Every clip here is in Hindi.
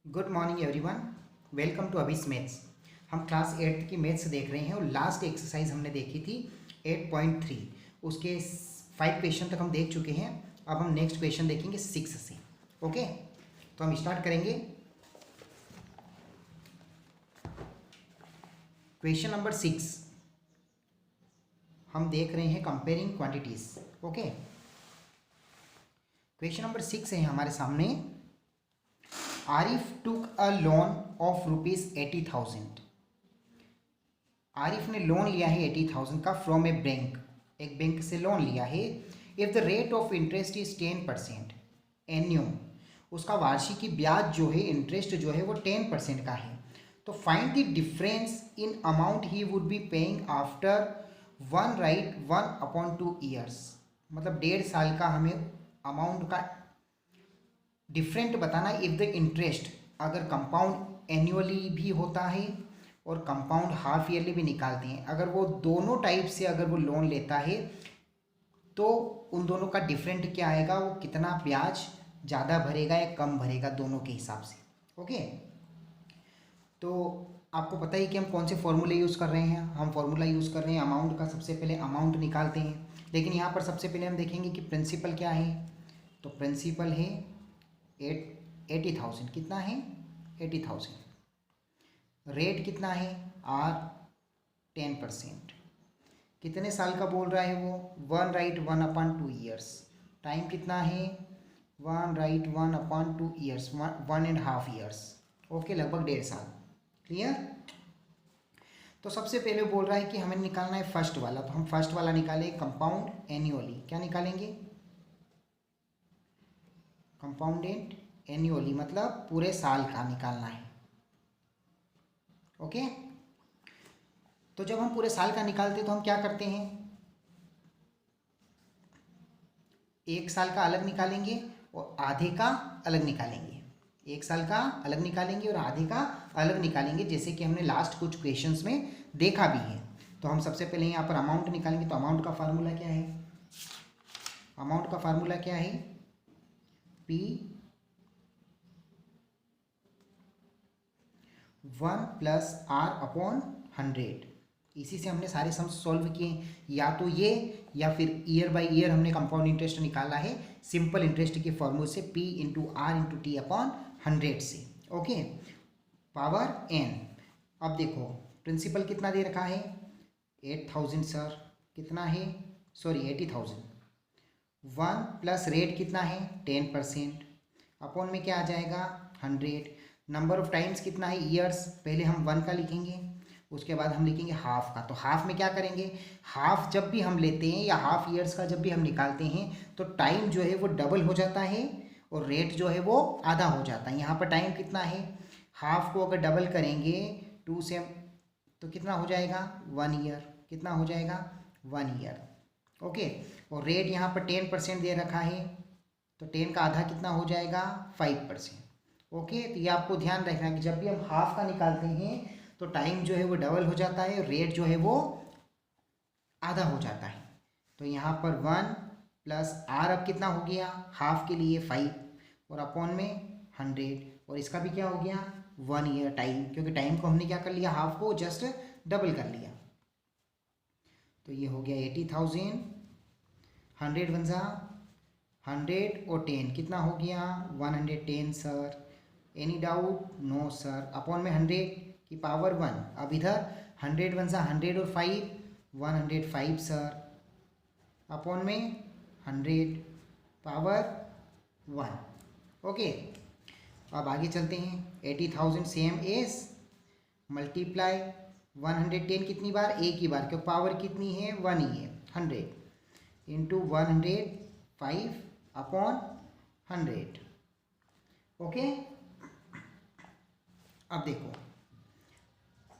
Good morning everyone. Welcome to अभिस मैथ्स। हम क्लास 8th की मैथ्स देख रहे हैं और लास्ट एक्सरसाइज हमने देखी थी 8.3। उसके 5 क्वेश्चन तक हम देख चुके हैं। अब हम नेक्स्ट क्वेश्चन देखेंगे 6 से। ओके, तो हम स्टार्ट करेंगे। क्वेश्चन नंबर 6 हम देख रहे हैं comparing quantities. Okay, question number 6 है हमारे सामने। आरिफ टुक अ लोन ऑफ ₹80,000। आरिफ ने लोन लिया है 80,000 का फ्रॉम ए बैंक। एक बैंक से लोन लिया है। If the rate of interest is 10% एन्यूम, उसका वार्षिकी ब्याज जो है, इंटरेस्ट जो है वो 10% का है। तो find the difference in amount he would be paying after 1/2 years. मतलब 1.5 साल का हमें अमाउंट का डिफरेंट बताना। इफ द इंटरेस्ट अगर कंपाउंड एनुअली भी होता है और कंपाउंड हाफ ईयरली भी निकालते हैं, अगर वो दोनों टाइप से अगर वो लोन लेता है तो उन दोनों का डिफरेंट क्या आएगा, वो कितना ब्याज ज़्यादा भरेगा या कम भरेगा दोनों के हिसाब से। ओके, तो आपको पता ही कि हम कौन से फॉर्मूले यूज़ कर रहे हैं। हम फॉर्मूला यूज़ कर रहे हैं अमाउंट का। सबसे पहले अमाउंट निकालते हैं, लेकिन यहाँ पर सबसे पहले हम देखेंगे कि प्रिंसिपल क्या है। तो प्रिंसिपल है 80,000। कितना है? 80,000। रेट कितना है? आर 10%। कितने साल का बोल रहा है वो? 1/2 ईयर्स। टाइम कितना है? 1/2 ईयर्स, 1.5 ईयर्स। ओके, लगभग 1.5 साल। क्लियर? तो सबसे पहले बोल रहा है कि हमें निकालना है फर्स्ट वाला। तो हम फर्स्ट वाला निकालें, कंपाउंड एन्युअली। क्या निकालेंगे? कंपाउंडेड एन्युअली, मतलब पूरे साल का निकालना है। ओके, तो जब हम पूरे साल का निकालते हैं तो हम क्या करते हैं, 1 साल का अलग निकालेंगे और आधे का अलग निकालेंगे। 1 साल का अलग निकालेंगे और आधे का अलग निकालेंगे, जैसे कि हमने लास्ट कुछ क्वेश्चंस में देखा भी है। तो हम सबसे पहले यहाँ पर अमाउंट निकालेंगे। तो अमाउंट का फार्मूला क्या है? अमाउंट का फार्मूला क्या है? P 1 + R/100। इसी से हमने सारे सम सॉल्व किए, या तो ये या फिर ईयर बाय ईयर हमने कंपाउंड इंटरेस्ट निकाला है सिंपल इंटरेस्ट के फॉर्मूले से, P × R × T/100 से। Okay, power n। अब देखो प्रिंसिपल कितना दे रखा है? 8,000 सर। कितना है? सॉरी 80,000। 1 प्लस रेट कितना है? 10%। अपॉन में क्या आ जाएगा? 100। नंबर ऑफ टाइम्स कितना है? ईयर्स। पहले हम 1 का लिखेंगे, उसके बाद हम लिखेंगे हाफ का। तो हाफ में क्या करेंगे, हाफ जब भी हम लेते हैं या हाफ ईयर्स का जब भी हम निकालते हैं तो टाइम जो है वो डबल हो जाता है और रेट जो है वो आधा हो जाता है। यहाँ पर टाइम कितना है? हाफ को अगर डबल करेंगे 2 से तो कितना हो जाएगा? 1 ईयर। कितना हो जाएगा? 1 ईयर। ओके, और रेट यहाँ पर 10% दे रखा है, तो 10 का आधा कितना हो जाएगा? 5%। ओके, तो ये आपको ध्यान रखना कि जब भी हम हाफ का निकालते हैं तो टाइम जो है वो डबल हो जाता है, रेट जो है वो आधा हो जाता है। तो यहाँ पर 1 + R अब कितना हो गया? हाफ के लिए 5 और अपॉन में 100, और इसका भी क्या हो गया? 1 ईयर टाइम, क्योंकि टाइम को हमने क्या कर लिया, हाफ को जस्ट डबल कर लिया। तो ये हो गया 80,000। 100 × 100 और 10 कितना हो गया? 110 sir. Any doubt? No sir. Upon में 100 की पावर 1। अब इधर 100 × 100 और 5 105 सर। अपॉन में 100 पावर 1। ओके, अब आगे चलते हैं। 80,000 सेम एज मल्टीप्लाई 110 कितनी बार? एक ही बार, क्योंकि पावर कितनी है? 1 ही है। 100 इंटू 105 अपॉन 100। ओके, अब देखो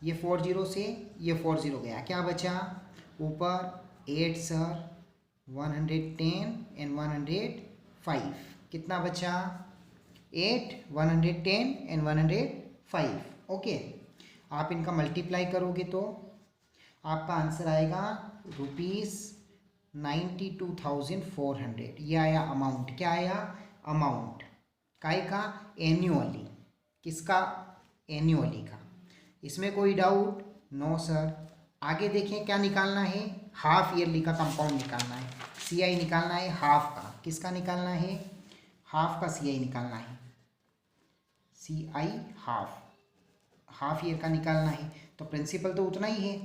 ये 40 से ये 40 गया, क्या बचा? ऊपर 8 सर, 110 एंड 105 कितना बचा? 8, 110 एंड 105। ओके, आप इनका मल्टीप्लाई करोगे तो आपका आंसर आएगा ₹92,400। ये आया अमाउंट। क्या आया? अमाउंट काय का? एन्युअली। किसका? एन्युअली का। इसमें कोई डाउट? No sir. आगे देखें क्या निकालना है? हाफ ईयरली का कंपाउंड निकालना है, सीआई निकालना है हाफ का। किसका निकालना है? हाफ का सीआई निकालना है, सीआई हाफ, हाफ ईयर का निकालना है। तो प्रिंसिपल तो उतना ही है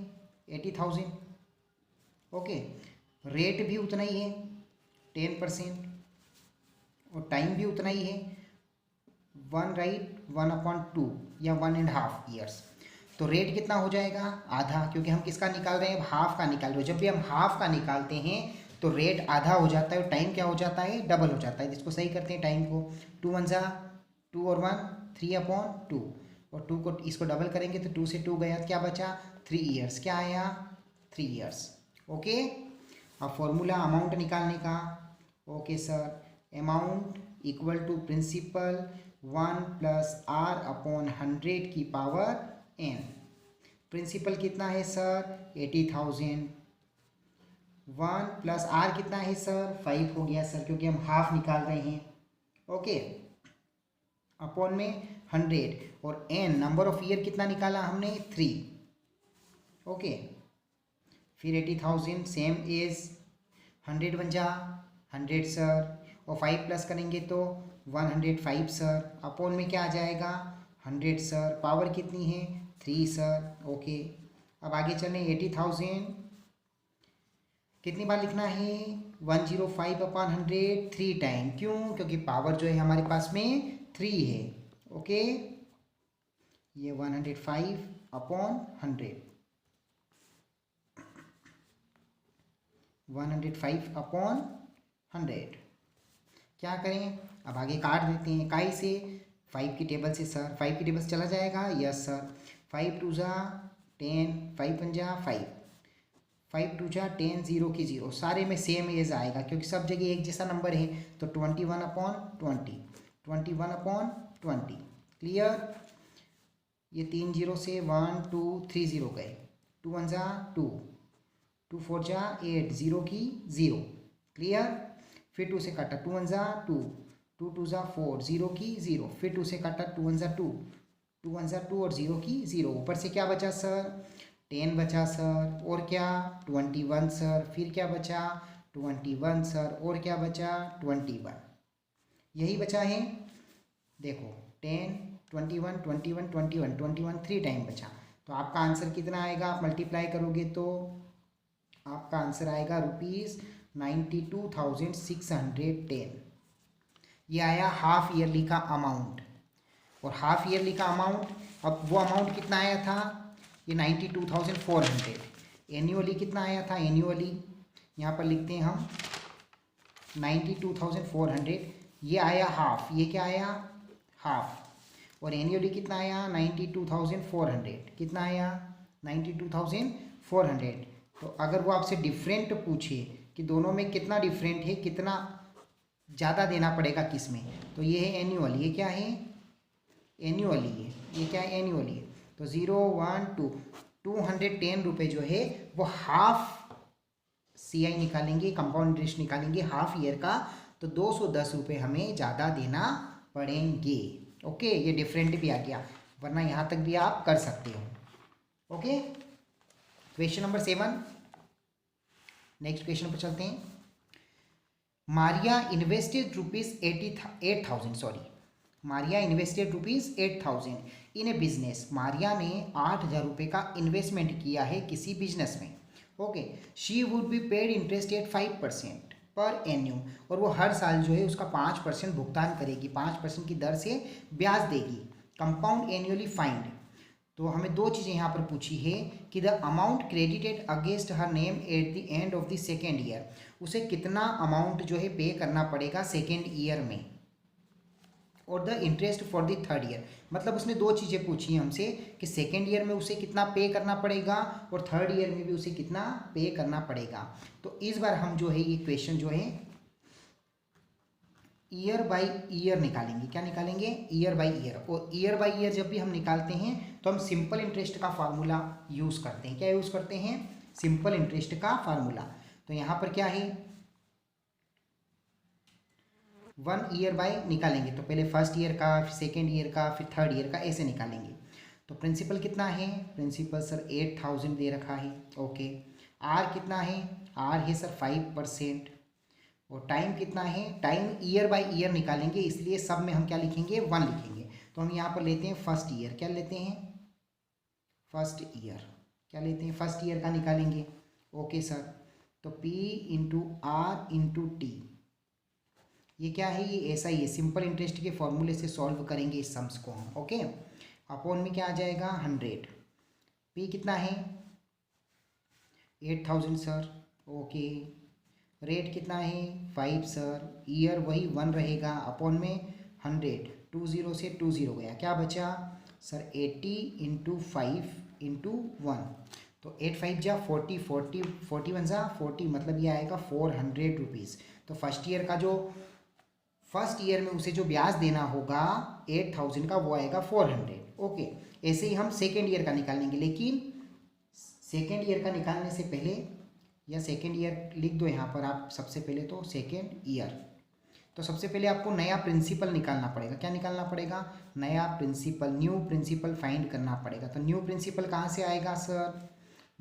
80,000, ओके। रेट भी उतना ही है 10%, और टाइम भी उतना ही है 1, राइट, 1/2 या 1.5 ईयर्स। तो रेट कितना हो जाएगा? आधा, क्योंकि हम किसका निकाल रहे हैं? हाफ का निकाल रहे हैं। जब भी हम हाफ का निकालते हैं तो रेट आधा हो जाता है और टाइम क्या हो जाता है? डबल हो जाता है। इसको सही करते हैं टाइम को, 2 1 जा 2 और 1 3/2, और 2 को इसको डबल करेंगे तो 2 से 2 गया, क्या बचा? 3 ईयर्स। क्या आया? 3 ईयर्स, ओके। अब फॉर्मूला अमाउंट निकालने का, okay sir, amount equal to principal 1 + R/100 की पावर n। प्रिंसिपल कितना है सर? 80,000। 1 + R कितना है सर? 5 हो गया सर, क्योंकि हम हाफ निकाल रहे हैं, ओके। अपॉन में 100, और n नंबर ऑफ ईयर कितना निकाला हमने? 3, ओके। फिर 80,000 सेम इज 100 बन जा 100 सर, और 5 प्लस करेंगे तो 105 सर। अपॉन में क्या आ जाएगा? 100 सर। पावर कितनी है? 3 सर, ओके। अब आगे चलें, 80,000 कितनी बार लिखना है? 105/100 3 टाइम। क्यों? क्योंकि पावर जो है हमारे पास में 3 है, ओके। ये 105/100, 105/100। क्या करें? अब आगे काट देते हैं। इकाई से 5 की टेबल से सर, 5 की टेबल से चला जाएगा, यस सर। 5 2 जा 10, 5 1 जा 5, 5 2 जा 10, 0 की 0, सारे में सेम एज आएगा क्योंकि सब जगह एक जैसा नंबर है। तो 21/20, 21/20, क्लियर। ये 3 0 से 1 2 3 0 गए, 2 1 जा 2, 2 4 जा 8, 0 की 0, क्लियर। फिर 2 से काटा, 2 1 जा 2, 2 2 जा 4, 0 की 0, फिर 2 से काटा, 2 1 जा 2, 2 1 जा 2 और 0 की 0। ऊपर से क्या बचा सर? 10 बचा सर, और क्या? 21 सर। फिर क्या बचा? 21 सर, और क्या बचा? 21, यही बचा है। देखो 10 21 21 21 21 3 टाइम बचा। तो आपका आंसर कितना आएगा? आप मल्टीप्लाई करोगे तो आपका आंसर आएगा ₹92,610। ये आया हाफ ईयरली का अमाउंट। और हाफ ईयरली का अमाउंट, अब वो अमाउंट कितना आया था? ये 92,400। एनुअली कितना आया था? एनुअली यहाँ पर लिखते हैं हम 92,400, ये आया हाफ। ये क्या आया? हाफ। और एनुअली कितना आया? 92,400। कितना आया? 92,400। तो अगर वो आपसे डिफरेंट पूछे कि दोनों में कितना डिफरेंट है, कितना ज़्यादा देना पड़ेगा किस में, तो ये है एनुअल। ये क्या है? एनुअली है। ये क्या है? एनुअली है। तो 0 1 2 210 रुपये जो है वो हाफ CI निकालेंगे, कंपाउंड इंटरेस्ट निकालेंगे हाफ ईयर का, तो 210 रुपये हमें ज़्यादा देना पड़ेंगे, ओके। ये डिफरेंट भी आ गया, वरना यहाँ तक भी आप कर सकते हो, okay. Question number 7, next question पर चलते हैं। मारिया इन्वेस्टेड ₹8,000 मारिया इन्वेस्टेड ₹8,000 इन ए बिजनेस। मारिया ने 8,000 रुपये का इन्वेस्टमेंट किया है किसी बिजनेस में, okay. She would be paid interest eight 5% पर एन्यूम, और वो हर साल जो है उसका 5% भुगतान करेगी, 5% की दर से ब्याज देगी। Compound annually find. तो हमें दो चीज़ें यहाँ पर पूछी है कि the amount credited against her name at the end of the second year, उसे कितना अमाउंट जो है पे करना पड़ेगा सेकेंड ईयर में, और the interest for the third year. मतलब उसने दो चीज़ें पूछी हैं हमसे कि सेकेंड ईयर में उसे कितना पे करना पड़ेगा और थर्ड ईयर में भी उसे कितना पे करना पड़ेगा। तो इस बार हम जो है ये क्वेश्चन जो है ईयर बाय ईयर निकालेंगे। क्या निकालेंगे? Year by year. और ईयर बाय ईयर जब भी हम निकालते हैं तो हम सिंपल इंटरेस्ट का फार्मूला यूज़ करते हैं। क्या यूज़ करते हैं? सिंपल इंटरेस्ट का फार्मूला। तो यहाँ पर क्या है? 1 ईयर बाय निकालेंगे तो पहले फर्स्ट ईयर का, फिर सेकेंड ईयर का, फिर थर्ड ईयर का, ऐसे निकालेंगे। तो प्रिंसिपल कितना है, प्रिंसिपल सर 8000 दे रखा है। ओके, आर कितना है, आर है सर 5%। और टाइम कितना है, टाइम ईयर बाय ईयर निकालेंगे, इसलिए सब में हम क्या लिखेंगे, 1 लिखेंगे। तो हम यहाँ पर लेते हैं फर्स्ट ईयर, क्या लेते हैं, फर्स्ट ईयर, क्या लेते हैं, फर्स्ट ईयर का निकालेंगे। ओके सर, तो P into R into T, ये क्या है, ये ऐसा ही है, सिंपल इंटरेस्ट के फॉर्मूले से सॉल्व करेंगे इस सम्स को हम। ओके, अपॉन में क्या आ जाएगा 100, P कितना है 8000 सर। ओके, रेट कितना है 5 सर, ईयर वही 1 रहेगा, अपॉन में 100, 20 से 20 गया, क्या बचा सर 80 इंटू 5 इंटू 1, तो 8 5 जा 40, 40 41 जा 40, मतलब ये आएगा 400 रुपीज़। तो फर्स्ट ईयर का जो, फर्स्ट ईयर में उसे जो ब्याज देना होगा 8000 का, वो आएगा 400। ओके, ऐसे ही हम सेकेंड ईयर का निकालेंगे, लेकिन सेकेंड ईयर का निकालने से पहले, या सेकेंड ईयर लिख दो यहाँ पर आप सबसे पहले, तो सेकेंड ईयर, तो सबसे पहले आपको नया प्रिंसिपल निकालना पड़ेगा। क्या निकालना पड़ेगा, नया प्रिंसिपल, न्यू प्रिंसिपल फाइंड करना पड़ेगा। तो न्यू प्रिंसिपल कहाँ से आएगा सर,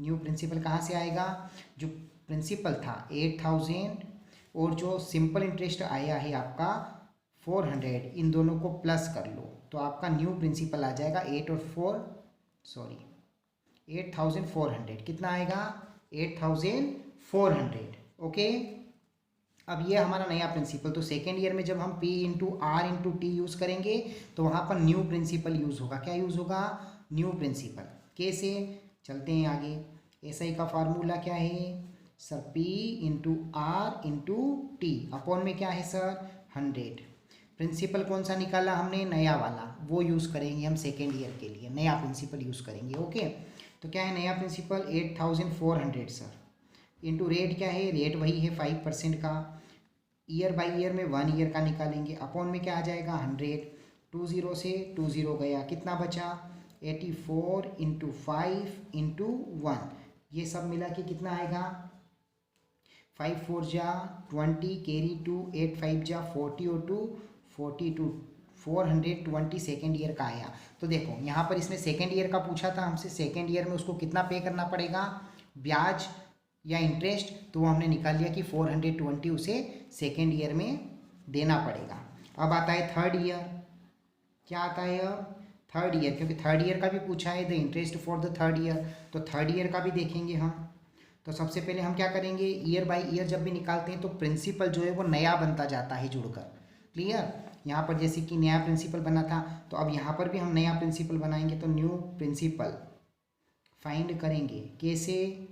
न्यू प्रिंसिपल कहाँ से आएगा, जो प्रिंसिपल था 8000 और जो सिंपल इंटरेस्ट आया है आपका 400, इन दोनों को प्लस कर लो तो आपका न्यू प्रिंसिपल आ जाएगा 8 और 4 सॉरी 8400, कितना आएगा 8400। ओके, अब ये हमारा नया प्रिंसिपल। तो सेकेंड ईयर में जब हम P into R into T use करेंगे तो वहाँ पर न्यू प्रिंसिपल यूज़ होगा। क्या यूज़ होगा, न्यू प्रिंसिपल। कैसे, चलते हैं आगे। एसआई का फार्मूला क्या है sir, P into R into T, upon में क्या है सर 100। प्रिंसिपल कौन सा निकाला हमने, नया वाला, वो यूज़ करेंगे हम सेकेंड ईयर के लिए, नया प्रिंसिपल यूज़ करेंगे। ओके, तो क्या है नया प्रिंसिपल 8400 सर, इंटू रेट क्या है, रेट वही है 5% का, ईयर बाय ईयर में 1 ईयर का निकालेंगे, अपॉन में क्या आ जाएगा 100, 20 से 20 गया, कितना बचा 84 इंटू 5 इंटू 1, ये सब मिला के कितना आएगा 5 4 जा 20, कैरी 2, 8 5 जा 40 और 2 42, 420 सेकेंड ईयर का आया। तो देखो यहाँ पर इसने सेकेंड ईयर का पूछा था हमसे, सेकेंड ईयर में उसको कितना पे करना पड़ेगा ब्याज या इंटरेस्ट, तो वो हमने निकाल लिया कि 420 उसे सेकेंड ईयर में देना पड़ेगा। अब आता है थर्ड ईयर, क्या आता है अब थर्ड ईयर, क्योंकि थर्ड ईयर का भी पूछा है the interest for the third year, तो थर्ड ईयर का भी देखेंगे हम। तो सबसे पहले हम क्या करेंगे, ईयर बाय ईयर जब भी निकालते हैं तो प्रिंसिपल जो है वो नया बनता जाता है जुड़कर। क्लियर, यहाँ पर जैसे कि नया प्रिंसिपल बना था तो अब यहाँ पर भी हम नया प्रिंसिपल बनाएंगे, तो न्यू प्रिंसिपल फाइंड करेंगे। कैसे,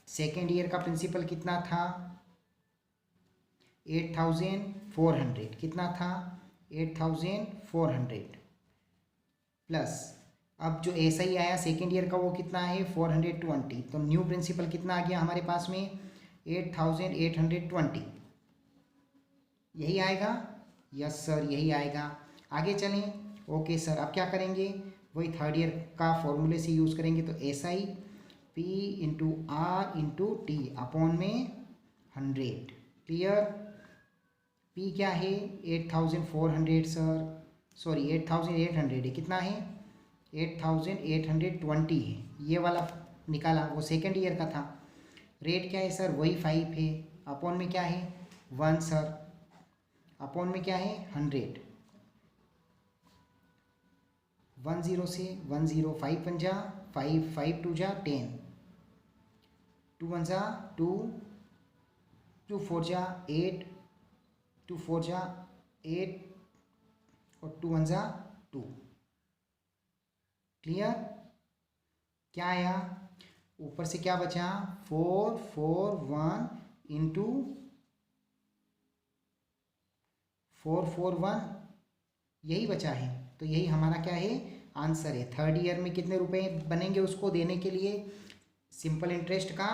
सेकेंड ईयर का प्रिंसिपल कितना था 8400, कितना था 8400 प्लस, अब जो ऐसा ही आया सेकेंड ईयर का वो कितना है 420, तो न्यू प्रिंसिपल कितना आ गया हमारे पास में 8820, यही आएगा, यस सर यही आएगा। आगे चलें, ओके सर, अब क्या करेंगे, वही थर्ड ईयर का फॉर्मूले से यूज़ करेंगे, तो ऐसा ही P into R into T, upon में 100। क्लियर, P क्या है 8400 सर, सॉरी 8800 है, कितना है 8820 है, ये वाला निकाला, वो सेकेंड ईयर का था। रेट क्या है सर, वही 5 है, अपॉन में क्या है 1 सर, अपॉन में क्या है 100, 10 से 10, 5 1 जा 5, 5 2 जा 10, 2 1 जा 2, 2 4 जा 8, 2 4 जा 8 और 2 1 जा 2। क्लियर, क्या आया ऊपर से, क्या बचा 441 इंटू 441, यही बचा है। तो यही हमारा क्या है आंसर है। थर्ड ईयर में कितने रुपए बनेंगे उसको देने के लिए, सिंपल इंटरेस्ट का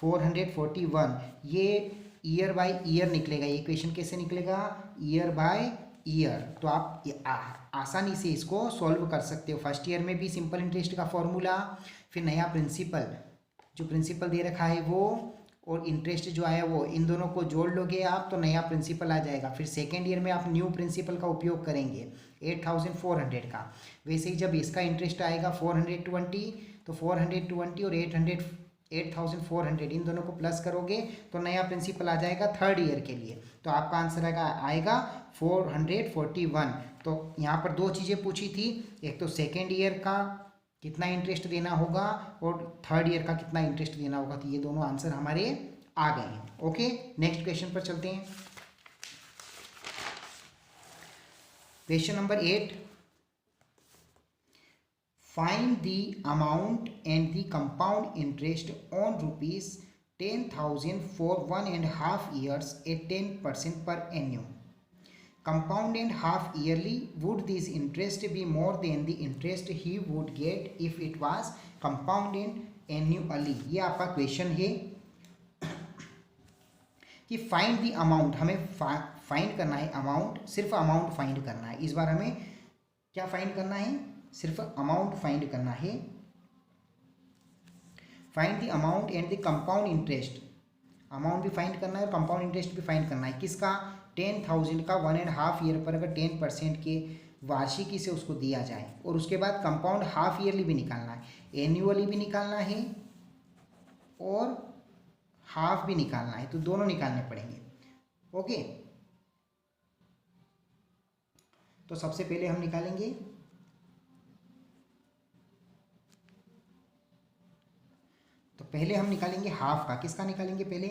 441, ये ईयर बाय ईयर निकलेगा। ये इक्वेशन कैसे निकलेगा, ईयर बाय ईयर। तो आप आसानी से इसको सॉल्व कर सकते हो। फर्स्ट ईयर में भी सिंपल इंटरेस्ट का फॉर्मूला, फिर नया प्रिंसिपल, जो प्रिंसिपल दे रखा है वो, और इंटरेस्ट जो आया वो, इन दोनों को जोड़ लोगे आप तो नया प्रिंसिपल आ जाएगा। फिर सेकेंड ईयर में आप न्यू प्रिंसिपल का उपयोग करेंगे 8400 का। वैसे ही जब इसका इंटरेस्ट आएगा 420, तो 420 और 8400 इन दोनों को प्लस करोगे तो नया प्रिंसिपल आ जाएगा थर्ड ईयर के लिए। तो आपका आंसर आएगा 441। तो यहाँ पर दो चीज़ें पूछी थी, एक तो सेकेंड ईयर का कितना इंटरेस्ट देना होगा और थर्ड ईयर का कितना इंटरेस्ट देना होगा। तो ये दोनों आंसर हमारे आ गए हैं। ओके, नेक्स्ट क्वेश्चन पर चलते हैं। Question number 8, find the amount and the compound interest on ₹10,000 for 1.5 years at 10% per annum. Compound and half yearly, would this interest be more than the interest he would get if it was compound and annually? ये आपका क्वेश्चन है कि फाइंड द अमाउंट, हमें फाइंड करना है अमाउंट, सिर्फ अमाउंट फाइंड करना है। इस बार हमें क्या फाइंड करना है? सिर्फ अमाउंट फाइंड करना है। Find the amount and the compound interest, amount भी फाइंड करना है और कंपाउंड इंटरेस्ट भी फाइंड करना है। किसका? 10,000 का 1.5 ईयर पर अगर 10% के वार्षिकी से उसको दिया जाए, और उसके बाद कंपाउंड हाफ ईयरली भी निकालना है, एन्युअली भी निकालना है और हाफ भी निकालना है, तो दोनों निकालने पड़ेंगे। ओके, तो सबसे पहले हम निकालेंगे हाफ का। किसका निकालेंगे? पहले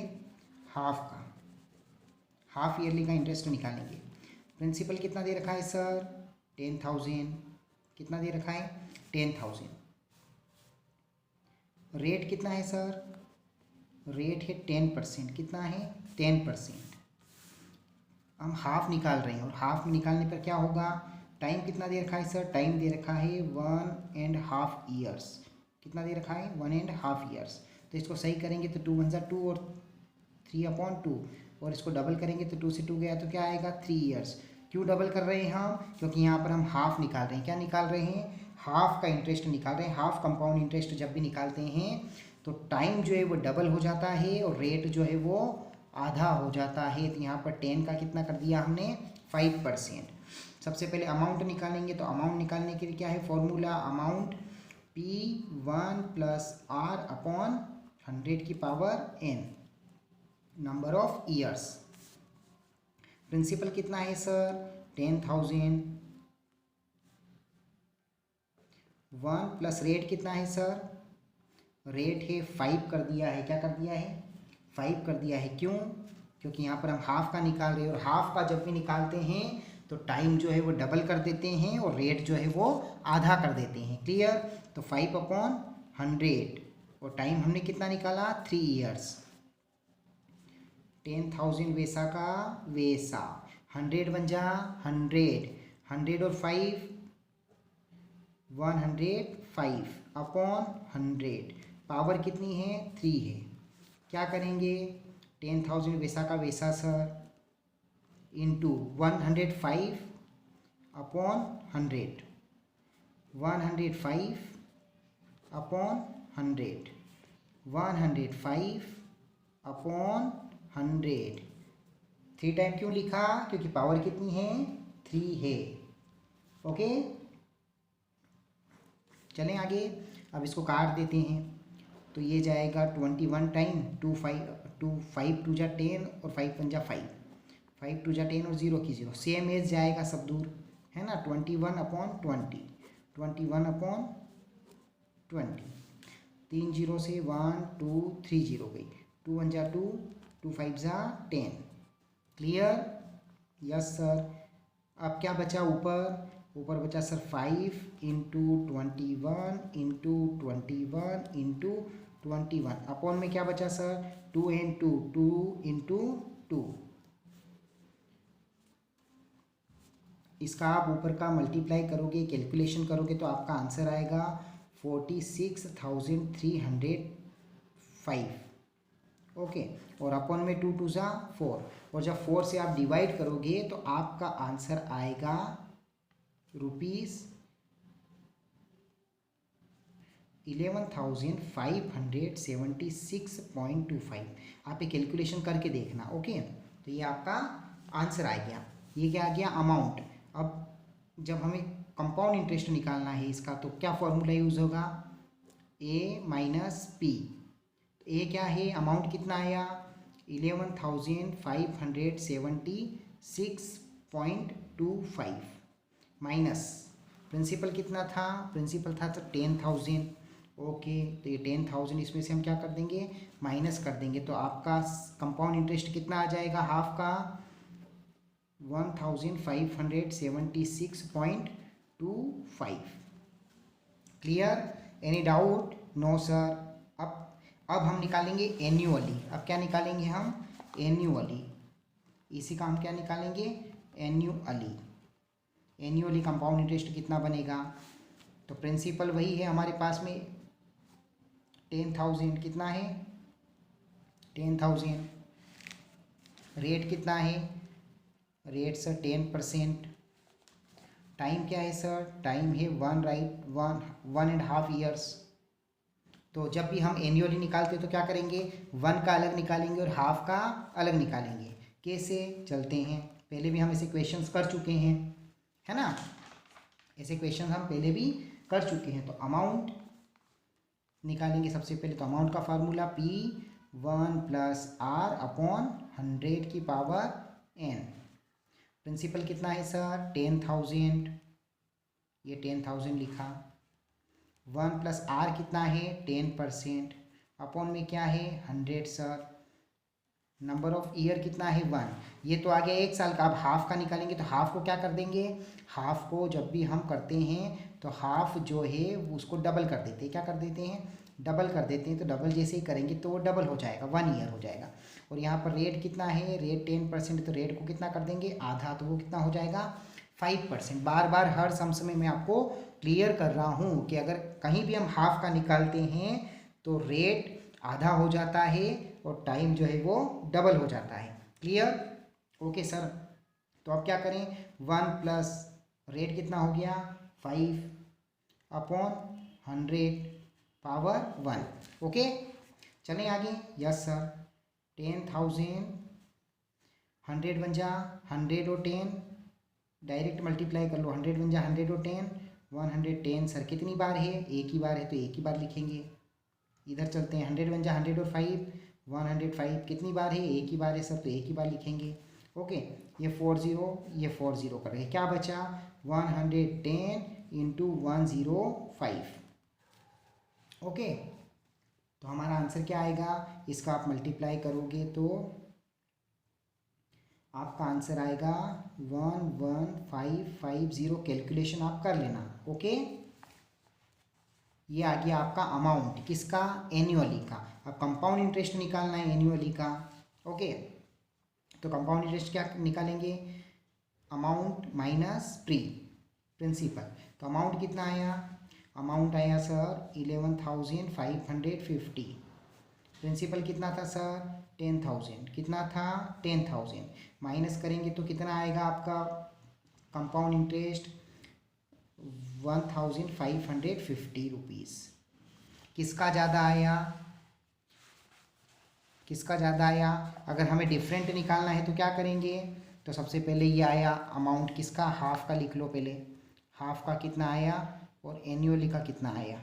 हाफ का, हाफ ईयरली का इंटरेस्ट निकालेंगे। प्रिंसिपल कितना दे रखा है सर? 10,000। कितना दे रखा है? 10,000। रेट कितना है सर? रेट है 10%। कितना है? 10%। हम हाफ निकाल रहे हैं और हाफ में निकालने पर क्या होगा? टाइम कितना दे रखा है सर? टाइम दे रखा है 1.5 years। कितना दे रखा है? 1.5 years। तो इसको सही करेंगे तो 2 × 2 और 3/2, और इसको डबल करेंगे तो 2 से 2 गया तो क्या आएगा? 3 years। क्यों डबल कर रहे हैं हम? क्योंकि यहाँ पर हम हाफ निकाल रहे हैं। क्या निकाल रहे हैं? हाफ का इंटरेस्ट निकाल रहे हैं। हाफ कंपाउंड इंटरेस्ट जब भी निकालते हैं तो टाइम जो है वो डबल हो जाता है और रेट जो है वो आधा हो जाता है। तो यहाँ पर 10 का कितना कर दिया हमने? 5%। सबसे पहले अमाउंट निकालेंगे, तो अमाउंट निकालने के लिए क्या है formula? Amount P1 + R/100⁴ number of years. Principal कितना है सर? 10,000। 1 प्लस रेट कितना है सर? रेट है 5 कर दिया है। क्या कर दिया है? 5 कर दिया है। क्यों? क्योंकि यहाँ पर हम हाफ का निकाल रहे हैं और हाफ का जब भी निकालते हैं तो टाइम जो है वो डबल कर देते हैं और रेट जो है वो आधा कर देते हैं। क्लियर? तो 5/100 और टाइम हमने कितना निकाला? 3 years। 10,000 वैसा का वैसा, 100 बन जा 100, 100 और 5 105/100। पावर कितनी है? 3 है। क्या करेंगे? 10,000 वैसा का वैसा सर इंटू 105/100, 105/100, 105/100। 3 टाइम क्यों लिखा? क्योंकि पावर कितनी है? 3 है। ओके, चलें आगे। अब इसको काट देते हैं तो ये जाएगा 21 टाइम 2 5 2 जा 10 और 5 1 जा 5, 5 2 जा 10 और 0 की 0, सेम एज जाएगा सब दूर, है ना? 21/20, 21/20। 3 0 से 1 2 3 0 गई, 2 1 जा 2, 2 5 जा 10। क्लियर? Yes sir. अब क्या बचा ऊपर? ऊपर बचा सर 5 × 21 × 21 × 21 अपॉन में क्या बचा सर? 2 × 2 2 × 2। इसका आप ऊपर का मल्टीप्लाई करोगे, कैलकुलेशन करोगे तो आपका आंसर आएगा 46,305। ओके, और अपॉन में 2 2 जा 4, और जब 4 से आप डिवाइड करोगे तो आपका आंसर आएगा 11,576.25। आप ये कैलकुलेशन करके देखना। ओके, तो ये आपका आंसर आ गया। ये क्या आ गया? अमाउंट। अब जब हमें कंपाउंड इंटरेस्ट निकालना है इसका, तो क्या फॉर्मूला यूज़ होगा? ए माइनस पी। ए क्या है? अमाउंट कितना आया? 11,576.25 माइनस प्रिंसिपल कितना था? प्रिंसिपल था तो 10,000। ओके, तो ये 10,000 इसमें से हम क्या कर देंगे? माइनस कर देंगे। तो आपका कंपाउंड इंटरेस्ट कितना आ जाएगा? हाफ का 1,576.25। Clear? Any doubt? No sir. अब हम निकालेंगे एन्युअली। अब क्या निकालेंगे हम? एन्युअली। इसी का हम क्या निकालेंगे? एन्युअली। एन्युअली कंपाउंड इंटरेस्ट कितना बनेगा? तो प्रिंसिपल वही है हमारे पास में 10,000। कितना है? 10,000। रेट कितना है? Rate sir 10%। टाइम क्या है सर? टाइम है 1.5 ईयर्स। तो जब भी हम एन्युअली निकालते तो क्या करेंगे? 1 का अलग निकालेंगे और हाफ का अलग निकालेंगे। कैसे? चलते हैं। पहले भी हम ऐसे क्वेश्चंस कर चुके हैं, है ना? ऐसे क्वेश्चन हम पहले भी कर चुके हैं। तो अमाउंट निकालेंगे सबसे पहले। तो अमाउंट का फार्मूला P1 + R/100⁻n। प्रिंसिपल कितना है सर? 10,000। ये 10,000 लिखा। 1 + R कितना है? 10%। अपॉन में क्या है? 100 सर। नंबर ऑफ ईयर कितना है? 1। ये तो आ गया 1 साल का। अब हाफ का निकालेंगे तो हाफ को क्या कर देंगे? हाफ को जब भी हम करते हैं तो हाफ जो है उसको डबल कर देते हैं। क्या कर देते हैं? डबल कर देते हैं। तो डबल जैसे ही करेंगे तो वो डबल हो जाएगा, 1 ईयर हो जाएगा। और यहाँ पर रेट कितना है? रेट 10%। तो रेट को कितना कर देंगे? आधा। तो वो कितना हो जाएगा? 5%। बार बार हर सम्स में मैं आपको क्लियर कर रहा हूँ कि अगर कहीं भी हम हाफ का निकालते हैं तो रेट आधा हो जाता है और टाइम जो है वो डबल हो जाता है। क्लियर? Okay sir. तो अब क्या करें? 1 प्लस रेट कितना हो गया? 5/100⁻1। ओके, चलें आगे। Yes sir. 10,000 100 बन जा 100 और 10 डायरेक्ट मल्टीप्लाई कर लो। 100 बन जा 100 और 10 110। सर कितनी बार है? एक ही बार है तो एक ही बार लिखेंगे। इधर चलते हैं। 100 बन जा 100 और 5 105। कितनी बार है? एक ही बार है सर तो एक ही बार लिखेंगे। ओके, ये 40 कर रहे हैं। क्या बचा? 110 × 105। ओके, तो हमारा आंसर क्या आएगा? इसका आप मल्टीप्लाई करोगे तो आपका आंसर आएगा 11550। कैलकुलेशन आप कर लेना। ओके, ये आ गया आपका अमाउंट। किसका? एन्युअली का। अब कंपाउंड इंटरेस्ट निकालना है एन्युअली का। ओके, तो कंपाउंड इंटरेस्ट क्या निकालेंगे? Amount minus principal. तो अमाउंट कितना आया? अमाउंट आया सर 11,550। प्रिंसिपल कितना था सर? 10,000। कितना था? 10,000। माइनस करेंगे तो कितना आएगा आपका कंपाउंड इंटरेस्ट? 1,550 रुपीज़। किसका ज़्यादा आया? किसका ज़्यादा आया? अगर हमें डिफरेंट निकालना है तो क्या करेंगे? तो सबसे पहले ये आया अमाउंट किसका? हाफ का लिख लो पहले। हाफ का कितना आया और एन्युअली का कितना आया?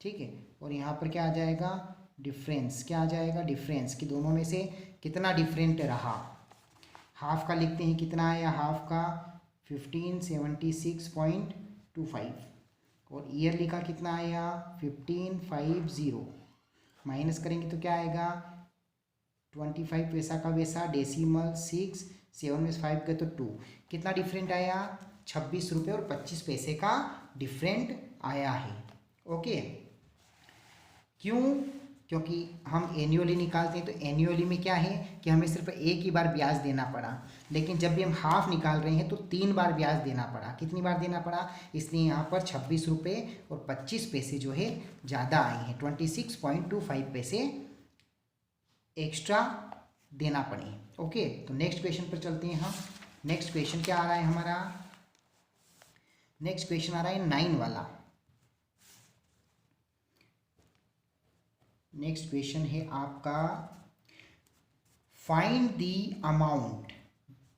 ठीक है, और यहाँ पर क्या आ जाएगा? डिफरेंस। क्या आ जाएगा? डिफरेंस कि दोनों में से कितना डिफरेंट रहा। हाफ का लिखते हैं। कितना आया हाफ का? 1576.25। और ईयरली का कितना आया? 1550। माइनस करेंगे तो क्या आएगा? 25 वैसा का वैसा, डेसिमल 6, 7 में 5 गए तो 2। कितना डिफरेंट आया? 26 रुपये और 25 पैसे का डिफरेंट आया है। ओके, क्यों? क्योंकि हम एन्युअली निकालते हैं तो एन्युअली में क्या है कि हमें सिर्फ एक ही बार ब्याज देना पड़ा, लेकिन जब भी हम हाफ निकाल रहे हैं तो 3 बार ब्याज देना पड़ा। कितनी बार देना पड़ा? इसलिए यहाँ पर 26 रुपये और 25 पैसे जो है ज़्यादा आए हैं। 26.25 पैसे एक्स्ट्रा देना पड़े। ओके, तो नेक्स्ट क्वेश्चन पर चलते हैं हम। नेक्स्ट क्वेश्चन क्या आ रहा है हमारा? नेक्स्ट क्वेश्चन आ रहा है 9 वाला। नेक्स्ट क्वेश्चन है आपका, find the amount,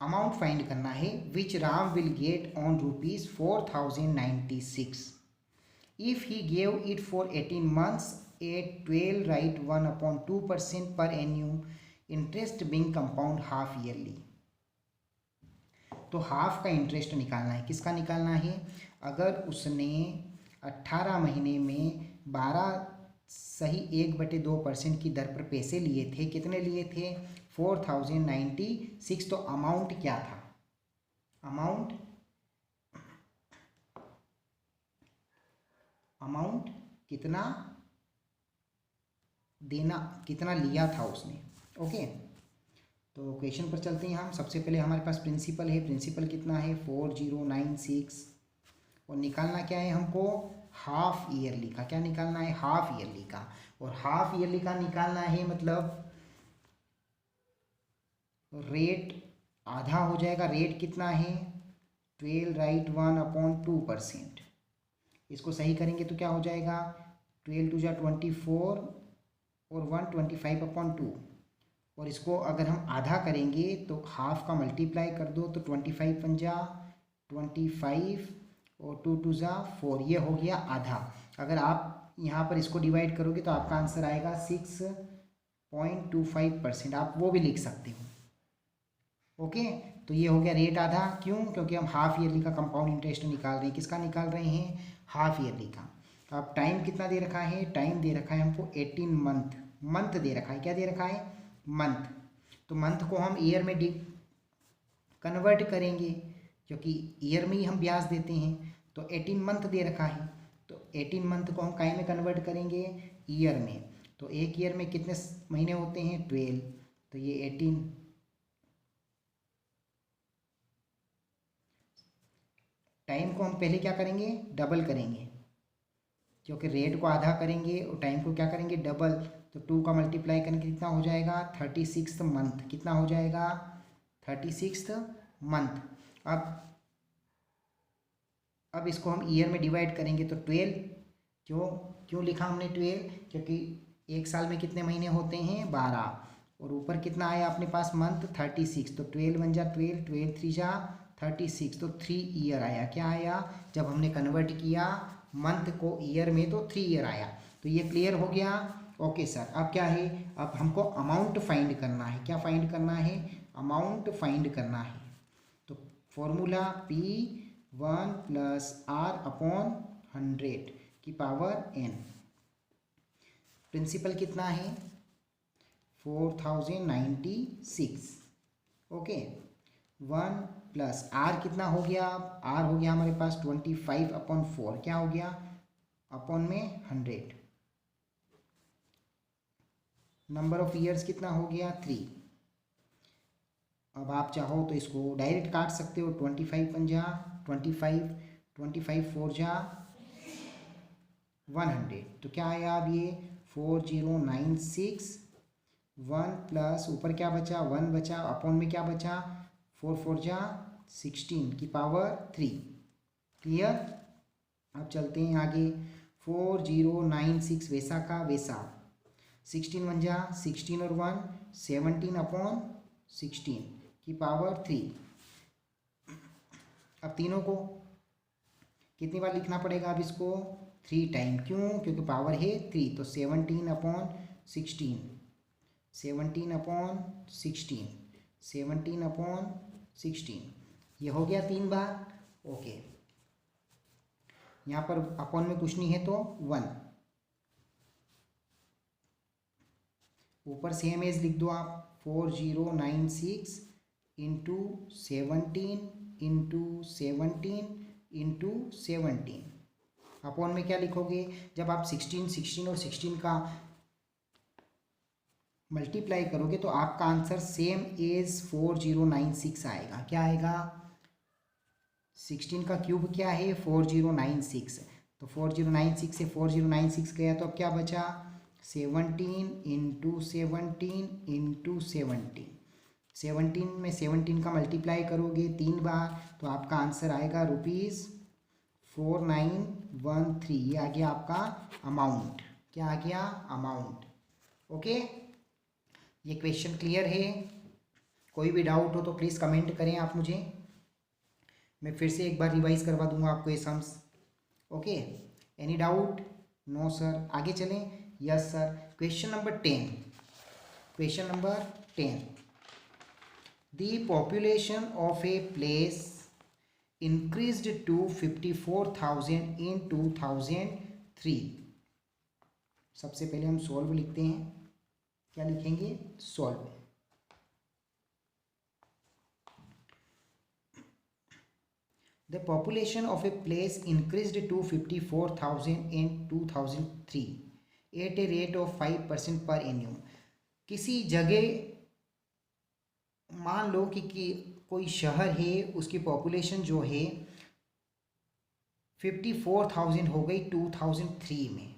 amount find करना है which Ram will get on ₹4096 if he gave it for 18 months at 12 right 1/2% per annum, interest being compound half yearly. तो हाफ का इंटरेस्ट निकालना है, किसका निकालना है? अगर उसने 18 महीने में 12.1/2% की दर पर पैसे लिए थे, कितने लिए थे? 4096। तो अमाउंट क्या था? अमाउंट कितना देना, कितना लिया था उसने। ओके, तो क्वेश्चन पर चलते हैं हम। सबसे पहले हमारे पास प्रिंसिपल है, प्रिंसिपल कितना है? 4096, और निकालना क्या है हमको? हाफ ईयरली का। क्या निकालना है? हाफ ईयरली का। और हाफ ईयरली का निकालना है मतलब रेट आधा हो जाएगा। रेट कितना है? 12 right 1/2%। इसको सही करेंगे तो क्या हो जाएगा? 12 2 × 24 और 1 25/2। और इसको अगर हम आधा करेंगे तो हाफ का मल्टीप्लाई कर दो तो 25 × 25 और 2 2 × 4, ये हो गया आधा। अगर आप यहाँ पर इसको डिवाइड करोगे तो आपका आंसर आएगा 6.25%। आप वो भी लिख सकते हो। ओके, तो ये हो गया रेट आधा। क्यों? क्योंकि हम हाफ ईयरली का कंपाउंड इंटरेस्ट निकाल रहे हैं। किसका निकाल रहे हैं? हाफ ईयरली का। अब टाइम कितना दे रखा है? टाइम दे रखा है हमको 18 मंथ। मंथ दे रखा है। क्या दे रखा है? मंथ। तो मंथ को हम ईयर में कन्वर्ट करेंगे, क्योंकि ईयर में ही हम ब्याज देते हैं। तो 18 मंथ दे रखा है, तो 18 मंथ को हम काय में कन्वर्ट करेंगे? ईयर में। तो एक ईयर में कितने महीने होते हैं? 12। तो ये 18। टाइम को हम पहले क्या करेंगे? डबल करेंगे, क्योंकि रेट को आधा करेंगे और टाइम को क्या करेंगे? डबल। तो 2 का मल्टीप्लाई करके कितना हो जाएगा? 36 मंथ। कितना हो जाएगा? 36 मंथ। अब इसको हम ईयर में डिवाइड करेंगे तो 12। क्यों लिखा हमने 12? क्योंकि एक साल में कितने महीने होते हैं? 12। और ऊपर कितना आया अपने पास? मंथ 36। तो 12 1 × 12, 12 3 × 36, तो 3 ईयर आया। क्या आया? जब हमने कन्वर्ट किया मंथ को ईयर में तो 3 ईयर आया। तो ये क्लियर हो गया। ओके सर, अब क्या है? अब हमको अमाउंट फाइंड करना है। क्या फाइंड करना है? अमाउंट फाइंड करना है। तो फॉर्मूला P1 + R/100 की पावर n। प्रिंसिपल कितना है? 4096। ओके, 1 + R कितना हो गया? R हो गया हमारे पास 25/4। क्या हो गया? अपॉन में 100। नंबर ऑफ ईयर्स कितना हो गया? 3। अब आप चाहो तो इसको डायरेक्ट काट सकते हो। 25 × 25, 25 4 × 100। तो क्या आया? अब ये 4096। 1 प्लस ऊपर क्या बचा? 1 बचा। अपॉन में क्या बचा? 4 4 × 16 की पावर 3। क्लियर? अब चलते हैं आगे। 4096 वैसा का वैसा। 16 1 × 16 और 1 17/16 की पावर 3। अब तीनों को कितनी बार लिखना पड़ेगा? अब इसको 3 टाइम। क्यों? क्योंकि पावर है 3। तो 17/16, 17/16, 17/16, ये हो गया 3 बार। ओके, यहाँ पर अपॉन में कुछ नहीं है तो 1। ऊपर सेम एज लिख दो आप। 4096 × 17 × 17 × 17। अपॉन में क्या लिखोगे? जब आप 16 16 और 16 का मल्टीप्लाई करोगे तो आपका आंसर सेम एज 4096 आएगा। क्या आएगा? 16 का क्यूब क्या है? 4096। तो 4096 से 4096 गया तो अब क्या बचा? 17 × 17 × 17। 17 में 17 का मल्टीप्लाई करोगे 3 बार तो आपका आंसर आएगा ₹4913। ये आ गया आपका अमाउंट। क्या आ गया? अमाउंट। ओके, ये क्वेश्चन क्लियर है? कोई भी डाउट हो तो प्लीज़ कमेंट करें आप मुझे, मैं फिर से एक बार रिवाइज करवा दूंगा आपको ये sums. Okay, any doubt? No sir, आगे चलें? Yes sir. Question number 10, question number 10, the population of a place increased to 54,000 in 2003। सबसे पहले हम सॉल्व लिखते हैं। क्या लिखेंगे? Solve. The population of a place increased to 54,000 in 2003 at a rate of 5% per annum। किसी जगह मान लो कि कोई शहर है, उसकी पॉपुलेशन जो है 54,000 हो गई 2003 में,